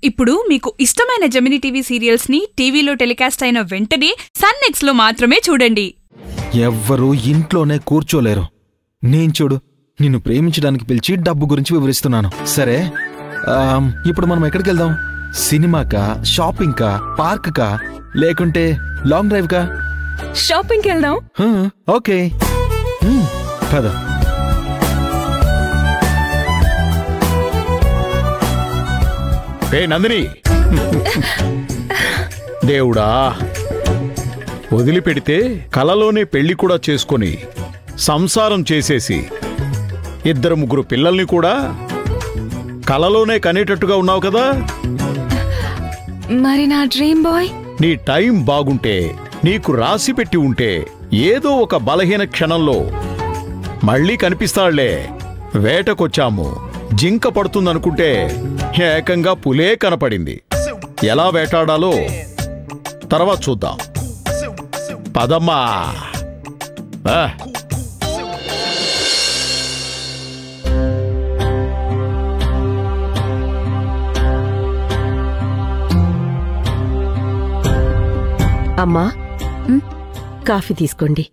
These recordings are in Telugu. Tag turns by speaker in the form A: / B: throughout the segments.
A: ఇప్పుడు మీకు ఇష్టమైన జెమినీ టీవీ సీరియల్స్ ని టీవీలో టెలికాస్ట్ అయిన వెంటనే సన్ నెక్స్ట్ లో మాత్రమే చూడండి.
B: ఎవ్వరూ ఇంట్లోనే కూర్చోలేరు. నేను చూడు, నిన్ను ప్రేమించడానికి పిలిచి డబ్బు గురించి వివరిస్తున్నాను. సరే, ఇప్పుడు మనం ఎక్కడికి వెళ్దాం? సినిమాకా, షాపింగ్ కా, పార్క్ కా, లేకుంటే లాంగ్ డ్రైవ్ కా?
A: షాపింగ్కి వెళ్దాం.
B: ఓకే, పద.
C: నందిని, దేవుడా, వదిలిపెడితే కలలోనే పెళ్లి కూడా చేసుకొని సంసారం చేసేసి 2-3 పిల్లల్ని కూడా కలలోనే కనేటట్టుగా ఉన్నావు కదా.
A: మరి నా డ్రీమ్ బాయ్?
C: నీ టైం బాగుంటే, నీకు రాసి పెట్టి ఉంటే ఏదో ఒక బలహీన క్షణంలో మళ్ళీ కనిపిస్తాళ్లే. వేటకొచ్చాము, జింక పడుతుందనుకుంటే ఏకంగా పులే కనపడింది. ఎలా వేటాడాలో తర్వాత చూద్దాం. పదమ్మా.
D: అమ్మా, కాఫీ తీసుకోండి.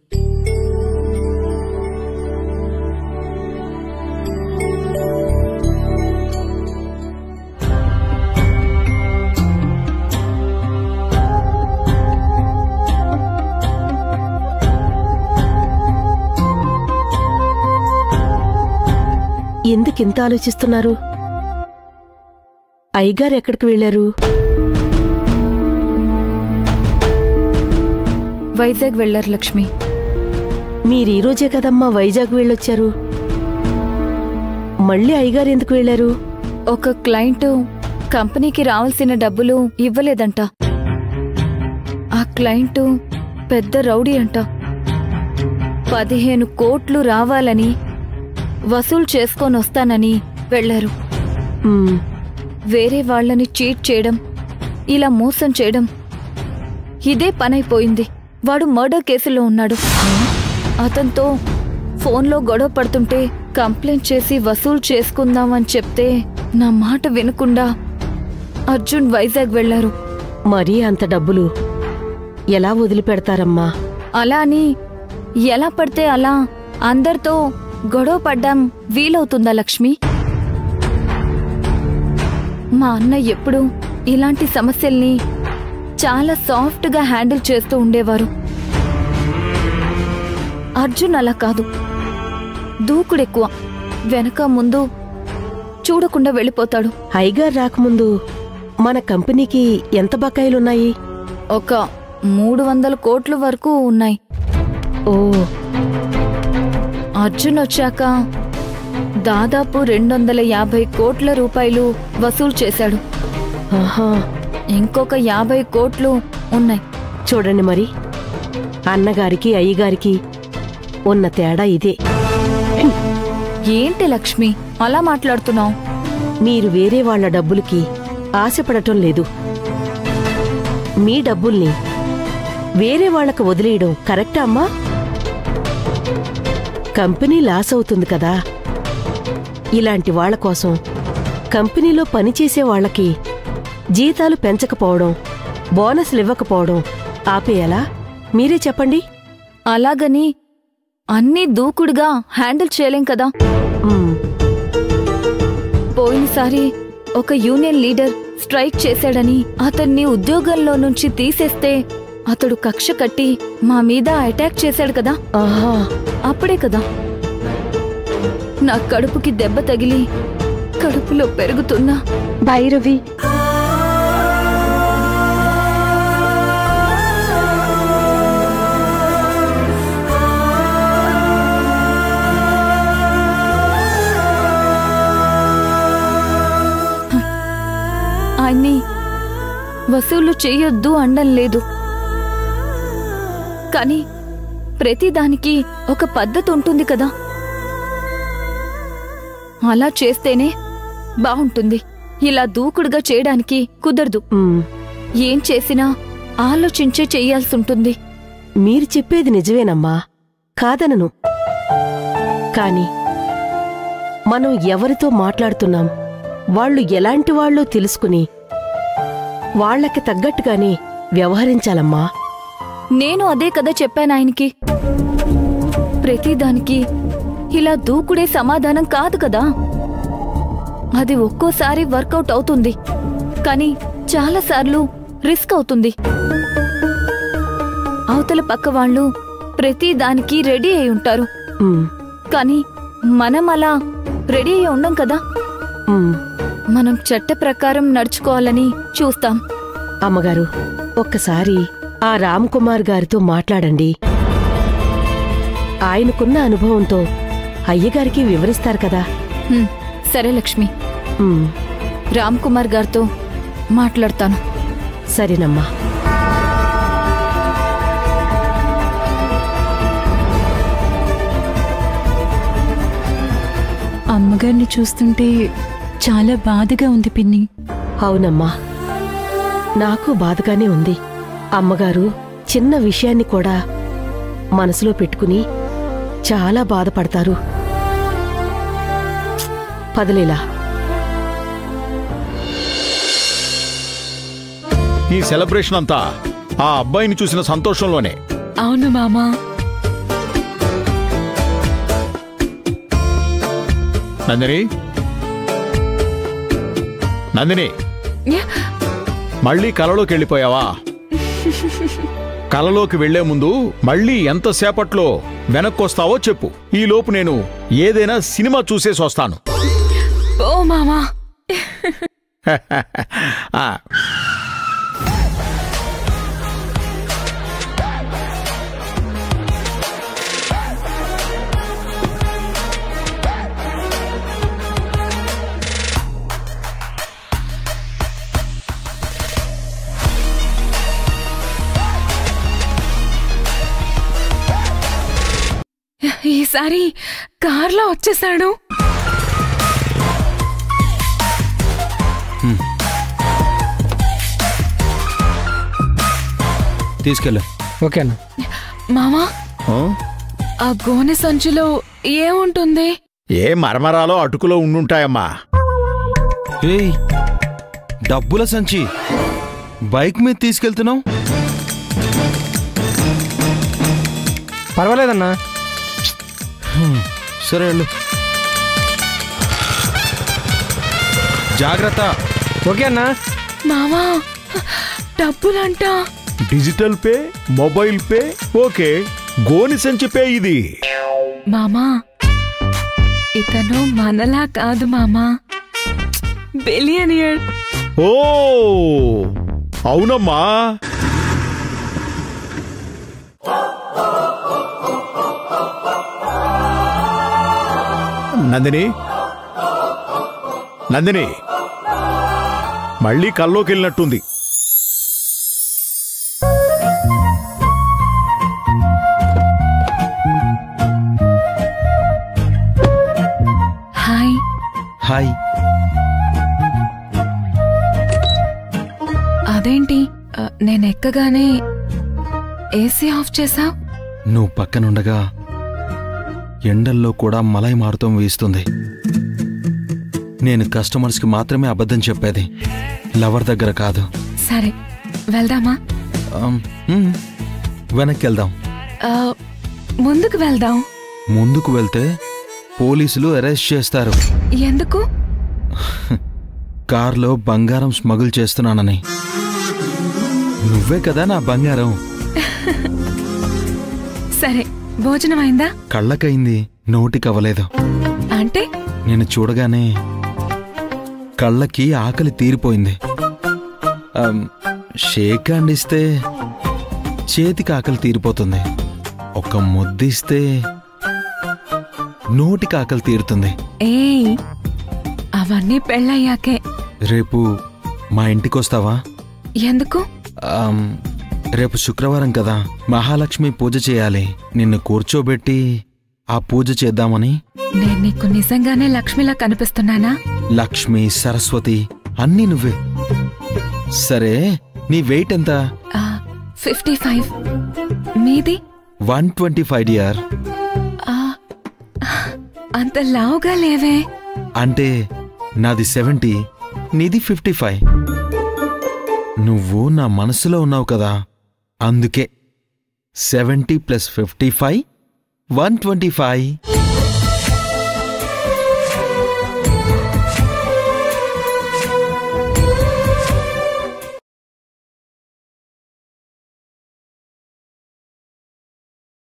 D: ఎందుకింత ఆలోచిస్తున్నారు? అయ్యగారు ఎక్కడికి వెళ్లారు?
E: వైజాగ్ వెళ్లారు లక్ష్మి.
D: మీరీరోజే కదమ్మా వైజాగ్ వెళ్ళొచ్చారు. మళ్ళీ అయ్యగారు ఎందుకు వెళ్లారు?
E: ఒక క్లయింట్ కంపెనీకి రావాల్సిన డబ్బులు ఇవ్వలేదంట. ఆ క్లయింట్ పెద్ద రౌడీ అంట. 15 కోట్లు రావాలని వసూలు చేసుకొనొస్తానని వెళ్లారు. వేరే వాళ్లని చీట్ చేయడం, ఇలా మోసం చేయడం ఇదే పనైపోయింది. వాడు మర్డర్ కేసులో ఉన్నాడు. అతనితో ఫోన్లో గొడవ పడుతుంటే కంప్లైంట్ చేసి వసూలు చేసుకుందామని చెప్తే నా మాట వినకుండా అర్జున్ వైజాగ్ వెళ్లారు.
D: మరీ అంత డబ్బులు ఎలా వదిలిపెడతారమ్మా?
E: అలా అని ఎలా పడితే అలా అందరితో గొడవ పడ్డాం వీలవుతుందా లక్ష్మి? మా అన్న ఎప్పుడూ ఇలాంటి సమస్యల్ని చాలా సాఫ్ట్గా హ్యాండిల్ చేస్తూ ఉండేవారు. అర్జున్ అలా కాదు, దూకుడెక్కువ. వెనక ముందు చూడకుండా వెళ్ళిపోతాడు.
D: అయ్యగారు రాకముందు మన కంపెనీకి ఎంత బకాయిలున్నాయి?
E: ఒక 300 కోట్ల వరకు ఉన్నాయి.
D: ఓ,
E: అర్జున్ వచ్చాక దాదాపు 250 కోట్ల రూపాయలు వసూలు చేశాడు. ఇంకొక 50 కోట్లు ఉన్నాయి.
D: చూడండి, మరి అన్నగారికి అయ్యగారికి ఉన్న తేడా ఇదే.
E: ఏంటి లక్ష్మి అలా మాట్లాడుతున్నావు?
D: మీరు వేరే వాళ్ల డబ్బులకి ఆశపడటం లేదు. మీ డబ్బుల్ని వేరే వాళ్లకు వదిలేయడం కరెక్టా అమ్మా? కంపెనీ లాస్ అవుతుంది కదా. ఇలాంటి వాళ్ల కోసం కంపెనీలో పనిచేసే వాళ్లకి జీతాలు పెంచకపోవడం, బోనస్లు ఇవ్వకపోవడం ఆపేయాలా? మీరే చెప్పండి.
E: అలాగని అన్నీ దూకుడుగా హ్యాండిల్ చేయలేం కదా. పోయినసారి ఒక యూనియన్ లీడర్ స్ట్రైక్ చేశాడని అతన్ని ఉద్యోగంలో నుంచి తీసేస్తే అతడు కక్ష కట్టి మా మీద అటాక్ చేశాడు కదా. అప్పుడే కదా నా కడుపుకి దెబ్బ తగిలి కడుపులో పెరుగుతున్న భైరవి ఆయన్ని వసూలు చెయ్యొద్దు అనడం లేదు, కానీ ప్రతిదానికి ఒక పద్ధతి ఉంటుంది కదా. అలా చేస్తేనే బాగుంటుంది. ఇలా దూకుడుగా చేయడానికి కుదరదు. ఏం చేసినా ఆలోచించే చెయ్యాల్సుంటుంది.
D: మీరు చెప్పేది నిజమేనమ్మా, కాదనను. కాని మనం ఎవరితో మాట్లాడుతున్నాం, వాళ్ళు ఎలాంటి వాళ్ళో తెలుసుకుని వాళ్లకి తగ్గట్టుగానే వ్యవహరించాలమ్మా.
E: నేను అదే కదా చెప్పాను ఆయనకి. ప్రతిదానికి ఇలా దూకుడే సమాధానం కాదు కదా. అది ఒక్కోసారి వర్కౌట్ అవుతుంది, కానీ చాలాసార్లు రిస్క్ అవుతుంది. అవతల పక్క వాళ్ళు ప్రతిదానికి రెడీ అయి ఉంటారు, కానీ మనం అలా రెడీ అయి ఉండం కదా. మనం చట్ట ప్రకారం నడుచుకోవాలని చూస్తాం.
D: అమ్మగారు, ఒక్కసారి ఆ రామ్కుమార్ గారితో మాట్లాడండి. ఆయనకున్న అనుభవంతో అయ్యగారికి వివరిస్తారు కదా.
E: సరే లక్ష్మి, రామ్కుమార్ గారితో మాట్లాడతాను.
D: సరేనమ్మా.
F: అమ్మగారిని చూస్తుంటే చాలా బాధగా ఉంది పిన్ని.
D: అవునమ్మా, నాకు బాధగానే ఉంది. అమ్మగారు చిన్న విషయాన్ని కూడా మనసులో పెట్టుకుని చాలా బాధపడతారు. పదలేలా,
C: ఈ సెలబ్రేషన్ అంతా ఆ అబ్బాయిని చూసిన సంతోషంలోనే.
F: అవును మామా.
C: నందిని, నందిని, మళ్ళీ కలలోకి వెళ్ళిపోయావా? కలలోకి వెళ్లే ముందు మళ్ళీ ఎంతసేపట్లో వెనక్కొస్తావో చెప్పు. ఈలోపు నేను ఏదైనా సినిమా చూసేసి వస్తాను.
F: ఓ మామా. ఈసారి కార్లో వచ్చేసాడు.
B: తీసుకెళ్ళు.
G: ఓకేనా
F: మామా, ఆ గోనె సంచిలో ఏముంటుంది?
C: ఏ మరమరాలో అటుకులో ఉండుంటాయమ్మా.
B: ఏయ్, డబ్బుల సంచి బైక్ మీద తీసుకెళ్తున్నావు?
G: పర్వాలేదన్నా.
B: సరే వెళ్ళు. జాగ్రత్త.
G: ఓకే అన్నా.
F: మామా, డబ్బులంట.
C: Digital pay, mobile pay okay, గోని సంచి పే ఇది.
F: మామా, ఇతను మనలా కాదు మామా, బిలియనియర్.
C: ఓ అవునమ్మా. నందిని, నందిని, మళ్ళీ కల్లోకి వెళ్ళినట్టుంది.
F: హాయ్.
B: హాయ్.
F: అదేంటి నేనెక్కగానే ఏసీ ఆఫ్ చేసా?
B: నువ్వు పక్కనుండగా ఎండల్లో కూడా మలై మారుతం వీస్తుంది. నేను కస్టమర్స్కి మాత్రమే అబద్ధం చెప్పేది, లవర్ దగ్గర కాదు.
F: సరే వెళ్దామా?
B: వెనక్కి వెళ్దాం.
F: ముందుకు వెళ్దాం.
B: ముందుకు వెళ్తే పోలీసులు అరెస్ట్ చేస్తారు.
F: ఎందుకు?
B: కార్లో బంగారం స్మగుల్ చేస్తున్నానని. నువ్వే కదా నా బంగారం.
F: సరే, భోజనం అయిందా?
B: కళ్ళకైంది, నోటికవ్వలేదు.
F: అంటే?
B: నేను చూడగానే కళ్ళకి ఆకలి తీరిపోయింది. షేక్ హ్యాండ్ ఇస్తే చేతికి ఆకలి తీరిపోతుంది. ఒక ముద్దిస్తే నోటికి ఆకలి తీరుతుంది.
F: ఏయ్, అవన్నీ పెళ్ళయ్యాకే.
B: రేపు మా ఇంటికొస్తావా?
F: ఎందుకు?
B: రేపు శుక్రవారం కదా, మహాలక్ష్మి పూజ చేయాలి. నిన్ను కూర్చోబెట్టి ఆ పూజ చేద్దామని.
F: నేను నీకు నిజంగానే లక్ష్మిలా కనిపిస్తున్నానా?
B: లక్ష్మి, సరస్వతి అన్నీ నువ్వే. సరే, నీ వెయిట్ ఎంత?
F: 55. మీది?
B: 125 డియర్.
F: అంత లావుగా లేవే.
B: అంటే నాది 70, నీది 55. నువ్వు నా మనసులో ఉన్నావు కదా, అందుకే 70 + 55 125.